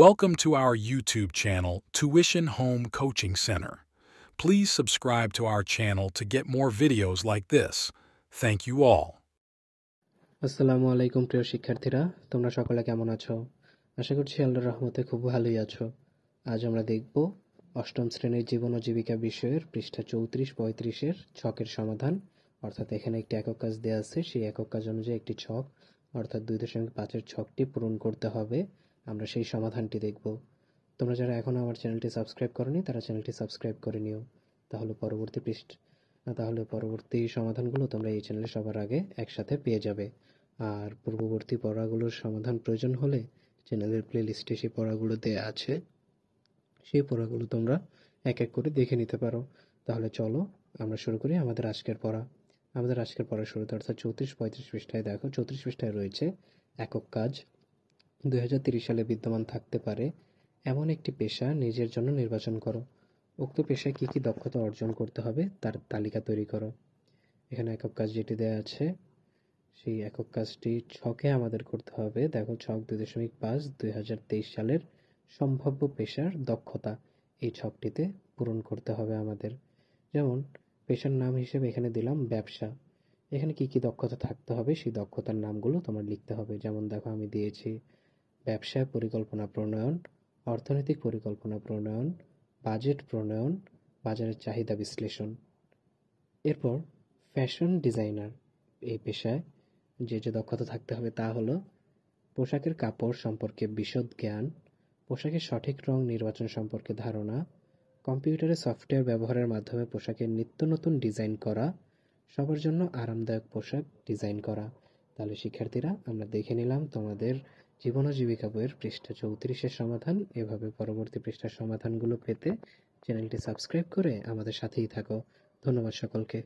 Welcome to our YouTube channel, Tuition Home Coaching Center. Please subscribe to our channel to get more videos like this. Thank you all. আসসালামু আলাইকুম প্রিয় শিক্ষার্থীরা, তোমরা সকলে কেমন আছো? আশা করছি আল্লাহর রহমতে খুব ভালোই আছো। আজ আমরা দেখব অষ্টম শ্রেণীর জীবন ও জীবিকা বিষয়ের পৃষ্ঠা 34-35-এর ছকের সমাধান। অর্থাৎ এখানে একটি একক কাজ দেওয়া আছে, সেই একক কাজ অনুযায়ী একটি ছক অর্থাৎ 2.5-এর ছকটি পূরণ করতে হবে। আমরা সেই সমাধানটি দেখব। তোমরা যারা এখনো আমার চ্যানেলটি সাবস্ক্রাইব করোনি তারা চ্যানেলটি সাবস্ক্রাইব করে নিও। তাহলে পরবর্তী সমাধানগুলো তোমরা এই চ্যানেলে সবার আগে একসাথে পেয়ে যাবে। আর পূর্ববর্তী পড়াগুলোর সমাধান প্রয়োজন হলে চ্যানেলের প্লেলিস্টে সেই পড়াগুলো দেয়া আছে, সেই পড়াগুলো তোমরা এক এক করে দেখে নিতে পারো। তাহলে চলো আমরা শুরু করি আমাদের আজকের পড়া। আমাদের আজকের পড়া শুরুতে অর্থাৎ 34-35 পৃষ্ঠায় দেখো, 34 পৃষ্ঠায় রয়েছে একক কাজ। 2030 সালে বিদ্যমান থাকতে পারে এমন একটি পেশা নিজের জন্য নির্বাচন করো। উক্ত পেশায় কী কী দক্ষতা অর্জন করতে হবে তার তালিকা তৈরি করো। এখানে একক কাজ যেটি দেওয়া আছে সেই একক কাজটি ছকে আমাদের করতে হবে। দেখো, ছক 2.5 2023 সালের সম্ভাব্য পেশার দক্ষতা এই ছকটিতে পূরণ করতে হবে আমাদের। যেমন পেশার নাম হিসেবে এখানে দিলাম ব্যবসা। এখানে কি কি দক্ষতা থাকতে হবে সেই দক্ষতার নামগুলো তোমার লিখতে হবে। যেমন দেখো, আমি দিয়েছি ব্যবসায় পরিকল্পনা প্রণয়ন, অর্থনৈতিক পরিকল্পনা প্রণয়ন, বাজেট প্রণয়ন, বাজারের চাহিদা বিশ্লেষণ। এরপর ফ্যাশন ডিজাইনার এই পেশায় যে যে দক্ষতা থাকতে হবে তা হলো পোশাকের কাপড় সম্পর্কে বিশদ জ্ঞান, পোশাকের সঠিক রং নির্বাচন সম্পর্কে ধারণা, কম্পিউটারে সফটওয়্যার ব্যবহারের মাধ্যমে পোশাকের নিত্য নতুন ডিজাইন করা, সবার জন্য আরামদায়ক পোশাক ডিজাইন করা। তাহলে শিক্ষার্থীরা, আমরা দেখে নিলাম তোমাদের জীবন ও জীবিকা বইয়ের পৃষ্ঠা 34-এর সমাধান। এভাবে পরবর্তী পৃষ্ঠার সমাধানগুলো পেতে চ্যানেলটি সাবস্ক্রাইব করে আমাদের সাথেই থাকো। ধন্যবাদ সকলকে।